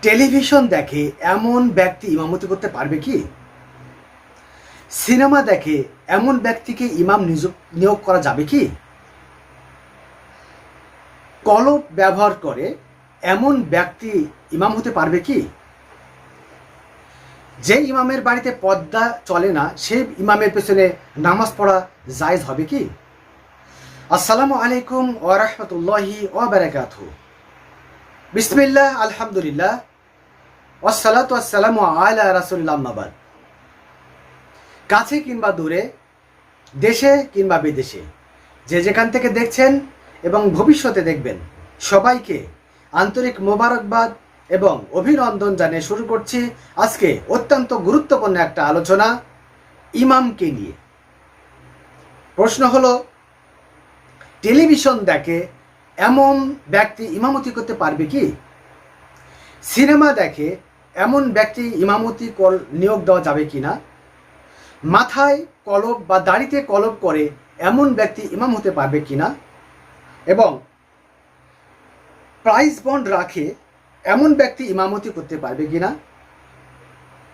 Television দেখে এমন ব্যক্তি ইমামতি করতে পারবে কি? সিনেমা দেখে এমন ব্যক্তিকে ইমাম নিয়োগ করা যাবে কি? কলম ব্যবহার করে এমন ব্যক্তি ইমাম হতে পারবে কি? যে ইমামের বাড়িতে পর্দা চলে না সেই ইমামের পেছনে নামাজ পড়া জায়েজ হবে কি? আসসালামু আলাইকুম ওয়া রাহমাতুল্লাহি ওয়া বারাকাতুহু। বিসমিল্লাহ, আলহামদুলিল্লাহ, ওয়াসসালাতু ওয়াসসালামু আলা রাসূলিল্লাহ, আম্মা বাদ। কাছে কিংবা দূরে, দেশে কিংবা বিদেশে, যে যেখান থেকে দেখছেন এবং ভবিষ্যতে দেখবেন, সবাইকে আন্তরিক মোবারকবাদ এবং অভিনন্দন জানিয়ে শুরু করছি আজকে অত্যন্ত গুরুত্বপূর্ণ একটা আলোচনা ইমামকে নিয়ে। প্রশ্ন হলো, টেলিভিশন দেখে এমন ব্যক্তি ইমামতি করতে পারবে কি? সিনেমা দেখে এমন ব্যক্তি ইমামতি নিয়োগ দেওয়া যাবে কি না? মাথায় কলব বা দাড়িতে কলব করে এমন ব্যক্তি ইমাম হতে পারবে কি না? এবং প্রাইজ বন্ড রাখে এমন ব্যক্তি ইমামতি করতে পারবে কি না?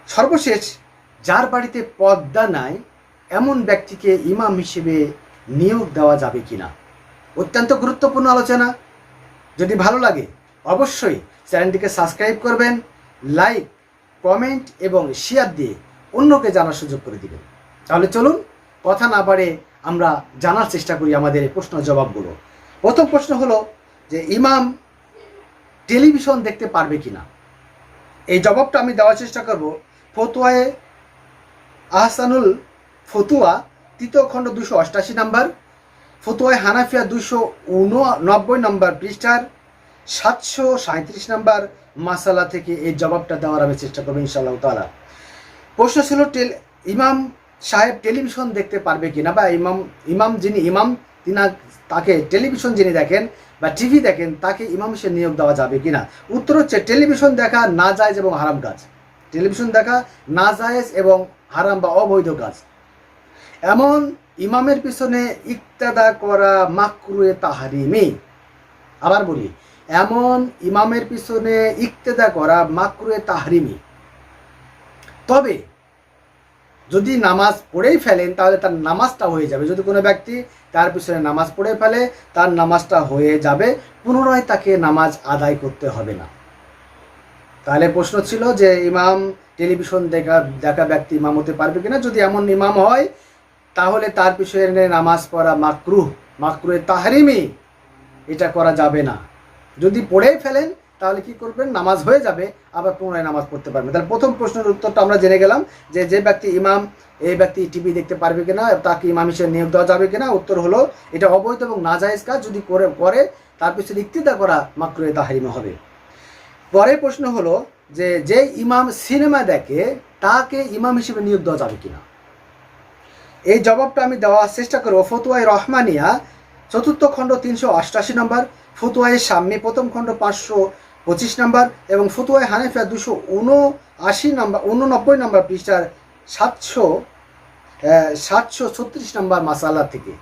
সর্বশেষ, যার বাড়িতে পর্দা নাই এমন ব্যক্তিকে ইমাম হিসেবে নিয়োগ দেওয়া যাবে কি না? অত্যন্ত গুরুত্বপূর্ণ আলোচনা। যদি ভালো লাগে অবশ্যই চ্যানেলটিকে সাবস্ক্রাইব করবেন, লাইক, কমেন্ট এবং শেয়ার দিয়ে অন্যকে জানার সুযোগ করে দিবেন। তাহলে চলুন কথা না বাড়ে আমরা জানার চেষ্টা করি আমাদের এই প্রশ্ন জবাবগুলো। প্রথম প্রশ্ন হলো যে ইমাম টেলিভিশন দেখতে পারবে কিনা। এই জবাবটা আমি দেওয়ার চেষ্টা করব ফতোয়ায়ে আহসানুল ফতুয়া ৩য় খণ্ড 288 নম্বর, ফতোয়ায়ে হানাফিয়া 289 নম্বর পৃষ্ঠার 737 নম্বর মাসালা থেকে এই জবাবটা দেওয়ার আমি চেষ্টা করবো ইনশাআল্লাহ তাআলা। প্রশ্ন ছিল ইমাম সাহেব টেলিভিশন দেখতে পারবে কিনা, বা ইমাম যিনি ইমাম তাকে টেলিভিশন যিনি দেখেন বা টিভি দেখেন তাকে ইমাম হিসেবে নিয়োগ দেওয়া যাবে কিনা। উত্তর হচ্ছে টেলিভিশন দেখা নাজায়েজ এবং হারাম কাজ। টেলিভিশন দেখা নাজায়েজ এবং হারাম বা অবৈধ কাজ। এমন ইমামের পিছনে ইক্তেদা করা মাকরুহে তাহরিমি। আবার বলি, এমন ইমামের পিছনে ইক্তেদা করা মাকরুহে তাহরিমি। তবে যদি নামাজ পড়েই ফেলেন তাহলে তার নামাজটা হয়ে যাবে। যদি কোনো ব্যক্তি তার পিছনে নামাজ পড়ে ফেলে তার নামাজটা হয়ে যাবে, পুনরায় তাকে নামাজ আদায় করতে হবে না। তাহলে প্রশ্ন ছিল যে ইমাম টেলিভিশন দেখা ব্যক্তি ইমাম হতে পারবে কিনা। যদি এমন ইমাম হয় তাহলে তার পিছনে নামাজ পড়া মাকরুহে তাহরিমি, এটা করা যাবে না। যদি পড়েই ফেলেন তাহলে কি করবেন, নামাজ হয়ে যাবে, আবার পুনরায় নামাজ পড়তে পারবেন। তাহলে প্রথম প্রশ্নের উত্তরটা আমরা জেনে গেলাম যে ব্যক্তি ইমাম, এই ব্যক্তি টিভি দেখতে পারবে কিনা, তাকে ইমাম হিসেবে নিয়োগ দেওয়া যাবে কিনা। উত্তর হলো এটা অবৈধ এবং নাজায়েজ কাজ। যদি করে তার পিছনে ইক্তেদা করা মাকরুহে তাহরিমি হবে। পরের প্রশ্ন হলো যে ইমাম সিনেমা দেখে তাকে ইমাম হিসেবে নিয়োগ দেওয়া যাবে কিনা। এই জবাবটা আমি দেওয়ার চেষ্টা করবো ফতোয়ায়ে রহমানিয়া 4th খণ্ড 388 নম্বর, ফতোয়ায়ে শাম্মী 1ম খণ্ড 525 নম্বর এবং ফতোয়ায়ে হানাফিয়া 289 নম্বর পৃষ্ঠার 736 নম্বর মাসালা থেকে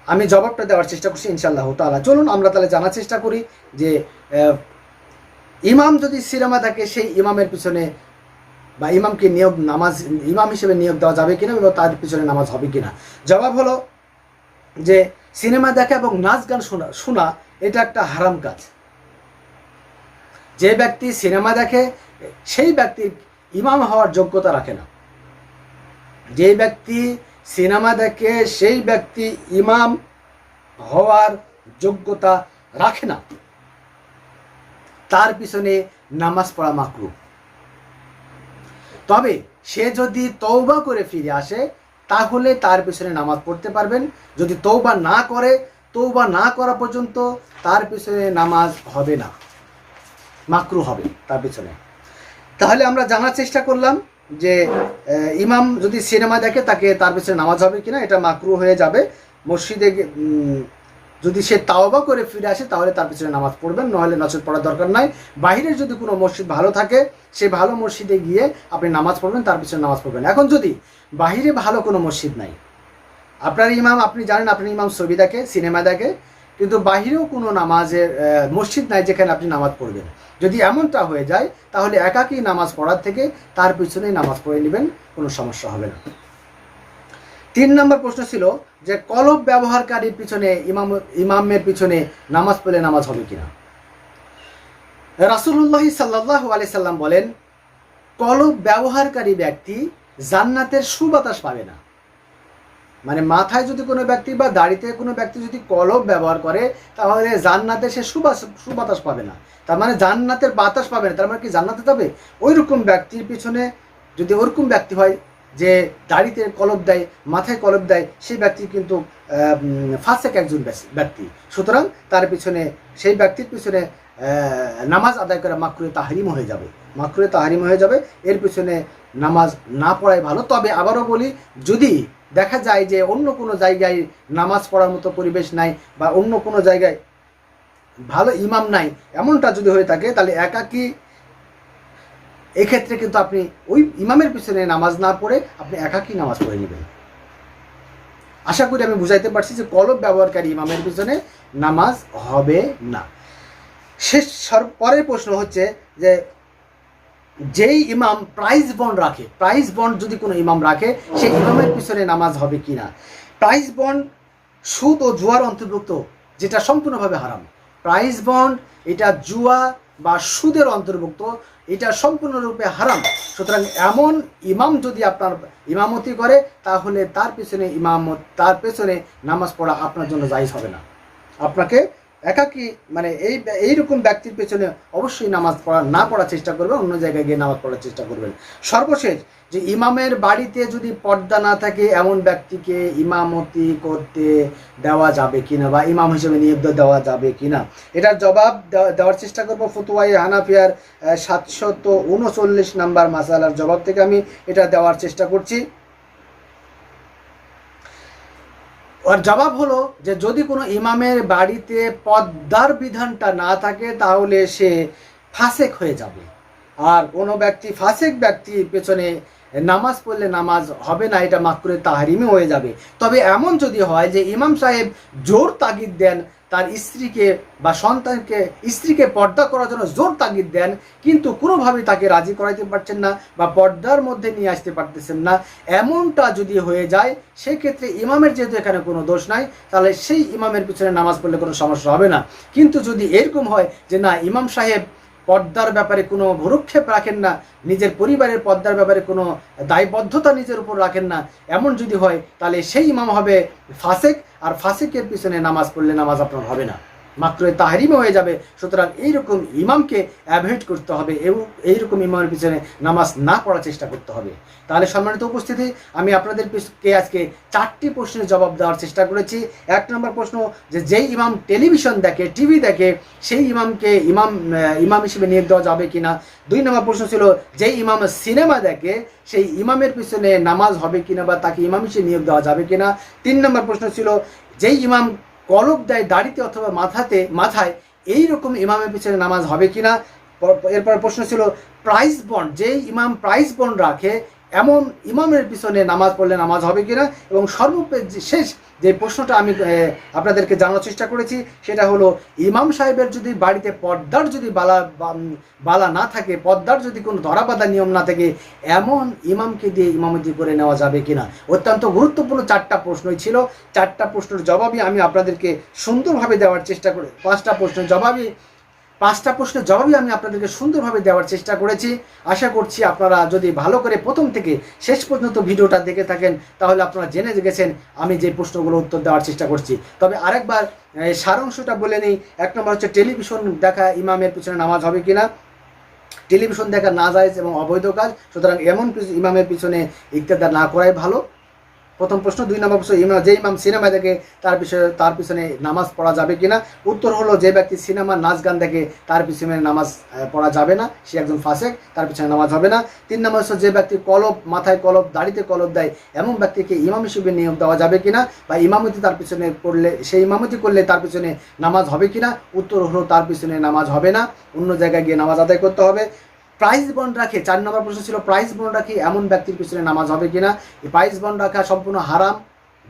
আমি জবাবটা দেওয়ার চেষ্টা করছি ইনশাআল্লাহ তাআলা। চলুন আমরা তাহলে জানার চেষ্টা করি যে ইমাম যদি সিনেমা থাকে সেই ইমামের পিছনে বা ইমামকে ইমাম হিসেবে নিয়োগ দেওয়া যাবে কিনা এবং তার পিছনে নামাজ হবে কিনা। জবাব হলো যে সিনেমা দেখা এবং নাচ গান শোনা এটা একটা হারাম কাজ। যে ব্যক্তি সিনেমা দেখে সেই ব্যক্তির ইমাম হওয়ার যোগ্যতা রাখে না। যে ব্যক্তি সিনেমা দেখে সেই ব্যক্তি ইমাম হওয়ার যোগ্যতা রাখে না, তার পিছনে নামাজ পড়া মাকরুহ। তবে সে যদি তওবা করে ফিরে আসে তাহলে তার পিছনে নামাজ পড়তে পারবেন। যদি তওবা না করা পর্যন্ত তার পিছনে নামাজ হবে না, মাকরুহ হবে তার পিছনে। তাহলে আমরা জানার চেষ্টা করলাম যে ইমাম যদি সিনেমা দেখে তার পিছনে নামাজ হবে কিনা। এটা মাকরুহ হয়ে যাবে। মসজিদে যদি সে তাওবা করে ফিরে আসে তাহলে তার পিছনে নামাজ পড়বেন, নাহলে নচেত পড়ার দরকার নাই। বাইরের যদি কোনো মসজিদ ভালো থাকে সেই ভালো মসজিদে গিয়ে আপনি নামাজ পড়বেন, তার পিছনে নামাজ পড়বেন। এখন যদি বাহিরে ভালো কোনো মসজিদ নাই, আপনার ইমাম, আপনি জানেন আপনার ইমাম ছবি দেখে, সিনেমা দেখে, কিন্তু বাহিরেও কোনো নামাজের মসজিদ নাই যেখানে আপনি নামাজ পড়বেন। যদি এমনটা হয়ে যায় তাহলে একাকী নামাজ পড়ার থেকে তার পিছনেই নামাজ পড়ে নেবেন, কোনো সমস্যা হবে না। 3 নম্বর প্রশ্ন ছিল যে কলব ব্যবহারকারীর পিছনে ইমামের পিছনে নামাজ পড়লে নামাজ হবে কিনা। রাসূলুল্লাহ সাল্লাল্লাহু আলাইহি সাল্লাম বলেন, কলব ব্যবহারকারী ব্যক্তি জান্নাতের সুবাতাস পাবে না। মানে মাথায় যদি কোনো ব্যক্তি বা দাড়িতে কোনো ব্যক্তি যদি কলব ব্যবহার করে তাহলে জান্নাতে সে সুবাতাস পাবে না, তার মানে জান্নাতের বাতাস পাবে না। তার মানে কি জান্নাতে যাবে? ওই রকম ব্যক্তির পিছনে যদি ওরকম ব্যক্তি হয় যে দাড়িতে কলব দেয়, মাথায় কলব দেয়, সেই ব্যক্তি কিন্তু ফাসেক একজন ব্যক্তি। সুতরাং তার পিছনে, সেই ব্যক্তির পিছনে নামাজ আদায় করা মাকরুহে তাহরিম হয়ে যাবে, মাকরুহে তাহরিম হয়ে যাবে। এর পিছনে নামাজ না পড়াই ভালো। তবে আবারও বলি, যদি দেখা যায় যে অন্য কোনো জায়গায় নামাজ পড়ার মতো পরিবেশ নাই বা অন্য কোনো জায়গায় ভালো ইমাম নাই, এমনটা যদি হয়ে থাকে তাহলে একাকী এক্ষেত্রে কিন্তু আপনি ওই ইমামের পিছনে নামাজ না পড়ে আপনি একাকী নামাজ পড়ে নেবেন। আশা করি আমি বুঝাইতে পারছি যে কলব ব্যবহারকারী ইমামের পিছনে নামাজ হবে না। পরের প্রশ্ন হচ্ছে যে যেই ইমাম প্রাইজ বন্ড রাখে, প্রাইজ বন্ড যদি কোনো ইমাম রাখে সেই ইমামের পিছনে নামাজ হবে কি না। প্রাইজ বন্ড সুদ ও জুয়ার অন্তর্ভুক্ত, যেটা সম্পূর্ণভাবে হারাম। প্রাইজ বন্ড এটা জুয়া বা সুদের অন্তর্ভুক্ত, এটা সম্পূর্ণরূপে হারাম। সুতরাং এমন ইমাম যদি আপনার ইমামতি করে তাহলে তার পেছনে নামাজ পড়া আপনার জন্য জায়েজ হবে না। আপনাকে একাকী মানে এইরকম ব্যক্তির পেছনে অবশ্যই নামাজ না পড়ার চেষ্টা করবেন, অন্য জায়গায় গিয়ে নামাজ পড়ার চেষ্টা করবেন। সর্বশেষ, যে ইমামের বাড়িতে যদি পর্দা না থাকে এমন ব্যক্তিকে ইমামতি করতে দেওয়া যাবে কিনা বা ইমাম হিসেবে নিয়োগ দেওয়া যাবে কিনা, এটার জবাব দেওয়ার চেষ্টা করব। ফতোয়ায়ে হানাফিয়ার 739 নাম্বার মাসালার জবাব থেকে আমি এটা দেওয়ার চেষ্টা করছি। আর জবাব হলো যে যদি কোনো ইমামের বাড়িতে পর্দার বিধানটা না থাকে তাহলে সে ফাসেক হয়ে যাবে। আর কোনো ব্যক্তি ফাসেক ব্যক্তির পেছনে নামাজ পড়লে নামাজ হবে না, এটা মাকরুহে তাহরিমি হয়ে যাবে। তবে এমন যদি হয় যে ইমাম সাহেব জোর তাগিদ দেন তার স্ত্রীকে বা সন্তানকে, স্ত্রীকে পর্দা করার জন্য জোর তাগিদ দেন, কিন্তু কোনোভাবেই তাকে রাজি করাইতে পারছেন না বা পর্দার মধ্যে নিয়ে আসতে পারতেছেন না, এমনটা যদি হয়ে যায় সেক্ষেত্রে ইমামের যেহেতু এখানে কোনো দোষ নাই, তাহলে সেই ইমামের পিছনে নামাজ পড়লে কোনো সমস্যা হবে না। কিন্তু যদি এরকম হয় যে না, ইমাম সাহেব পর্দার ব্যাপারে কোনো ভ্রুক্ষেপ রাখেন না, নিজের পরিবারের পর্দার ব্যাপারে কোনো দায়বদ্ধতা নিজের উপর রাখেন না, এমন যদি হয় তাহলে সেই ইমাম হবে ফাসেক। আর ফাসেকের পিছনে নামাজ পড়লে নামাজ আপনার হবে না, মাকরুহে তাহরিম হয়ে যাবে। সুতরাং এইরকম ইমামকে অ্যাভয়েড করতে হবে এবং এইরকম ইমামের পিছনে নামাজ না পড়ার চেষ্টা করতে হবে। তাহলে সম্মানিত উপস্থিতি, আমি আপনাদেরকে আজকে 4টি প্রশ্নের জবাব দেওয়ার চেষ্টা করেছি। 1 নম্বর প্রশ্ন, যে যেই ইমাম টেলিভিশন দেখে, টিভি দেখে, সেই ইমামকে ইমাম হিসেবে নিয়োগ দেওয়া যাবে কিনা। 2 নম্বর প্রশ্ন ছিল যেই ইমাম সিনেমা দেখে সেই ইমামের পিছনে নামাজ হবে কিনা বা তাকে ইমাম হিসেবে নিয়োগ দেওয়া যাবে কিনা। 3 নম্বর প্রশ্ন ছিল যেই ইমাম কলব দেয় দাড়িতে অথবা মাথায়, এইরকম ইমামের পিছনে নামাজ হবে কিনা। এরপর প্রশ্ন ছিল প্রাইজ বন্ড, যেই ইমাম প্রাইজ বন্ড রাখে এমন ইমামের পিছনে নামাজ পড়লে নামাজ হবে কিনা। এবং সর্বশেষ যে প্রশ্নটা আমি আপনাদেরকে জানার চেষ্টা করেছি সেটা হলো ইমাম সাহেবের যদি বাড়িতে পর্দার যদি বালা না থাকে, পর্দার যদি কোনো ধরাবাঁধা নিয়ম না থাকে, এমন ইমামকে দিয়ে ইমামতি করে নেওয়া যাবে কিনা। অত্যন্ত গুরুত্বপূর্ণ 4টা প্রশ্নই ছিল। 4টা প্রশ্নের জবাবই আমি আপনাদেরকে সুন্দরভাবে দেওয়ার চেষ্টা করি। 5টা প্রশ্নের জবাবই আমি আপনাদেরকে সুন্দরভাবে দেওয়ার চেষ্টা করেছি। আশা করছি আপনারা যদি ভালো করে প্রথম থেকে শেষ পর্যন্ত ভিডিওটা দেখে থাকেন তাহলে আপনারা জেনে গেছেন আমি যে প্রশ্নগুলো উত্তর দেওয়ার চেষ্টা করছি। তবে আরেকবার সারাংশটা বলে নিই। 1 নম্বর হচ্ছে টেলিভিশন দেখা ইমামের পিছনে নামাজ হবে কিনা। টেলিভিশন দেখা নাজায়েজ এবং অবৈধ কাজ, সুতরাং এমন ইমামের পিছনে ইক্তেদা না করাই ভালো। প্রথম প্রশ্ন। 2 নম্বর প্রশ্ন, যে ইমাম সিনেমা দেখে তার পিছনে নামাজ পড়া যাবে কিনা। উত্তর হলো যে ব্যক্তি সিনেমা নাচ গান দেখে তার পিছনে নামাজ পড়া যাবে না, সে একজন ফাসেক, তার পিছনে নামাজ হবে না। 3 নম্বর হচ্ছে যে ব্যক্তি মাথায় কলব, দাড়িতে কলব দেয় এমন ব্যক্তিকে ইমাম হিসেবে নিয়োগ দেওয়া যাবে কিনা বা ইমামতি তার পিছনে করলে, সেই ইমামতি করলে তার পিছনে নামাজ হবে কিনা। উত্তর হলো তার পিছনে নামাজ হবে না, অন্য জায়গায় গিয়ে নামাজ আদায় করতে হবে। প্রাইজ বন্ড রাখে, 4 নম্বর প্রশ্ন ছিল প্রাইজ বন্ড রাখি এমন ব্যক্তির পিছনে নামাজ হবে কিনা। এই প্রাইজ বন্ড রাখা সম্পূর্ণ হারাম,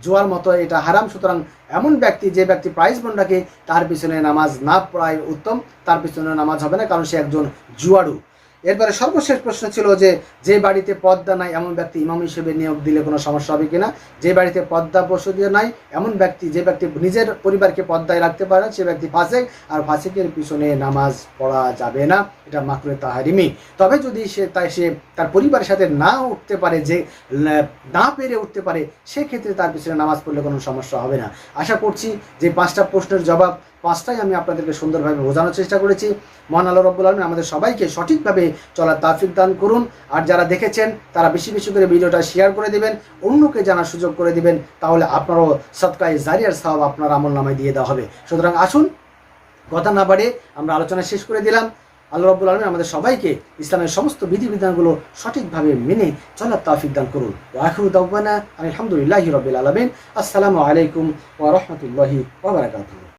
জুয়ার মতো এটা হারাম। সুতরাং এমন ব্যক্তি, যে ব্যক্তি প্রাইজ বন্ড রাখে, তার পিছনে নামাজ না পড়াই উত্তম, তার পিছনে নামাজ হবে না, কারণ সে একজন জুয়াড়ু। এরপরে সর্বশেষ প্রশ্ন ছিল যে বাড়িতে পর্দা নাই এমন ব্যক্তি ইমাম হিসেবে নিয়োগ দিলে কোনো সমস্যা হবে কিনা। যে বাড়িতে পর্দা বসতিও নাই এমন ব্যক্তি, যে ব্যক্তি নিজের পরিবারকে পর্দায় রাখতে পারে না, সে ব্যক্তি ফাসেক, আর ফাসেকের পিছনে নামাজ পড়া যাবে না, এটা মাকরুহে তাহরিমি। তবে যদি সে তার পরিবারের সাথে না উঠতে পারে, যে না পেরে উঠতে পারে, সেক্ষেত্রে তার পিছনে নামাজ পড়লে কোনো সমস্যা হবে না। আশা করছি যে 5টা প্রশ্নের জবাব 5টাই আমি আপনাদেরকে সুন্দরভাবে বোঝানোর চেষ্টা করেছি। মহান আল্লাহ রাব্বুল আলামিন আমাদের সবাইকে সঠিকভাবে চলার তৌফিক দান করুন। আর যারা দেখেছেন তারা বেশি বেশি করে ভিডিওটা শেয়ার করে দিবেন, অন্যকে জানার সুযোগ করে দিবেন, তাহলে আপনারও সদকায়ে জারিয়ার সওয়াব আপনার আমলনামায় দিয়ে দেওয়া হবে। সুতরাং আসুন, কথা না বাড়িয়ে আমরা আলোচনা শেষ করে দিলাম। আল্লাহ রাব্বুল আলামিন আমাদের সবাইকে ইসলামের সমস্ত বিধিবিধানগুলো সঠিকভাবে মেনে চলার তৌফিক দান করুন। ওয়া আখিরু দাওয়ানা আলহামদুলিল্লাহি রাব্বিল আলামিন। আসসালামু আলাইকুম ওয়া রাহমাতুল্লাহি ওয়া বারাকাতুহু।